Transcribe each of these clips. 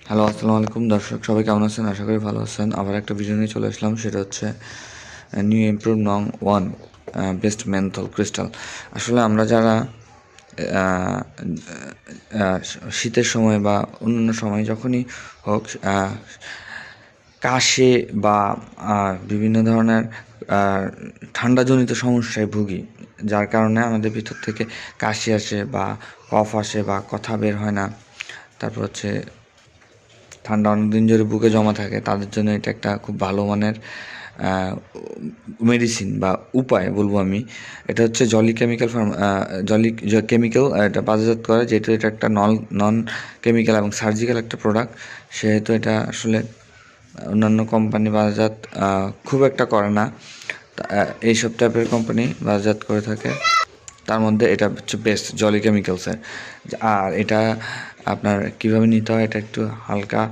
Hello, আসসালামু আলাইকুম দর্শক, সবাই কেমন আছেন? আশা করি ভালো আছেন। আবার একটা ভিডিও নিয়ে চলে আসলাম, সেটা হচ্ছে নিউ ইমপ্রুভ নং ওয়ান বেস্ট মেন্থল ক্রিস্টাল। আসলে আমরা যারা আহ, আহ, শীতের সময় বা অন্যান্য সময় যখনই হোক কাশি বা বিভিন্ন ধরনের ঠান্ডাজনিত সমস্যায় ভুগি, যার কারণে আমাদের ভিতর থেকে কাশি আসে বা কফ আসে বা কথা বের হয় না। তারপর হচ্ছে ঠান্ডা অনেকদিন ধরে বুকে জমা থাকে, তাদের জন্য এটা একটা খুব ভালো মানের মেডিসিন বা উপায় বলবো আমি। এটা হচ্ছে জলি কেমিক্যাল জলি কেমিক্যাল এটা বাজারজাত করে, যেহেতু এটা একটা নন কেমিক্যাল এবং সার্জিক্যাল একটা প্রোডাক্ট, সেহেতু এটা আসলে অন্যান্য কোম্পানি বাজারজাত খুব একটা করে না। এইসব টাইপের কোম্পানি বাজারজাত করে থাকে, তার মধ্যে এটা হচ্ছে বেস্ট জলি কেমিক্যালসের। আর এটা আপনার কিভাবে নিতে হয়, এটা একটু হালকা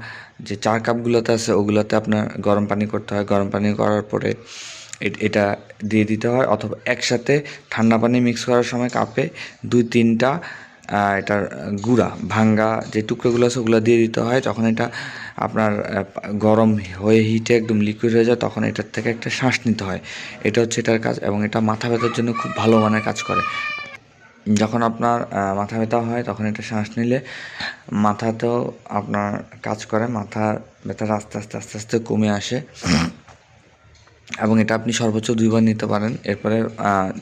যে 4 কাপগুলোতে আছে ওগুলোতে আপনার গরম পানি করতে হয়। গরম পানি করার পরে এটা দিয়ে দিতে হয়, অথবা একসাথে ঠান্ডা পানি মিক্স করার সময় কাপে 2-3টা এটার গুঁড়া ভাঙ্গা যে টুকরোগুলো আছে ওগুলো দিয়ে দিতে হয়। যখন এটা আপনার গরম হয়ে হিটে একদম লিকুইড হয়ে যায়, তখন এটার থেকে একটা শ্বাস নিতে হয়। এটা হচ্ছে এটার কাজ, এবং এটা মাথা ব্যথার জন্য খুব ভালো মানের কাজ করে। যখন আপনার মাথা ব্যথা হয়, তখন এটা শ্বাস নিলে মাথাতেও আপনার কাজ করে, মাথার ব্যথাটা আস্তে আস্তে আস্তে আস্তে কমে আসে। এবং এটা আপনি সর্বোচ্চ 2 বার নিতে পারেন, এরপরে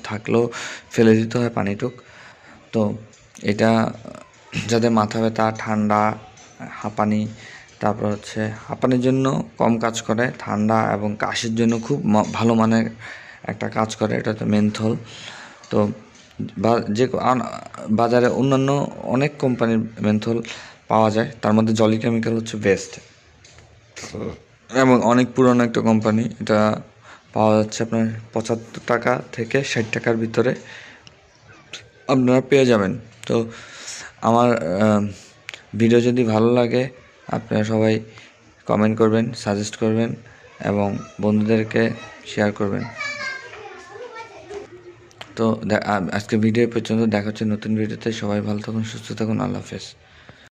থাকলেও ফেলে দিতে হয় পানিটুক। তো এটা যাদের মাথা ব্যথা, ঠান্ডা, হাঁপানি, তারপর হচ্ছে হাঁপানির জন্য কম কাজ করে, ঠান্ডা এবং কাশির জন্য খুব ভালো মানের একটা কাজ করে, এটা হচ্ছে মেন্থল। তো বাজারে অন্যান্য অনেক কোম্পানির মেন্থল পাওয়া যায়, তার মধ্যে জলি কেমিক্যাল হচ্ছে বেস্ট এবং অনেক পুরনো একটা কোম্পানি। এটা পাওয়া যাচ্ছে আপনার 75 টাকা থেকে 60 টাকার ভিতরে আপনারা পেয়ে যাবেন। তো আমার ভিডিও যদি ভালো লাগে, আপনারা সবাই কমেন্ট করবেন, সাজেস্ট করবেন এবং বন্ধুদেরকে শেয়ার করবেন। তো আজকে ভিডিও পর্যন্ত, দেখা হচ্ছে নতুন ভিডিওতে। সবাই ভালো থাকুন, সুস্থ থাকুন, আল্লাহ হাফেজ।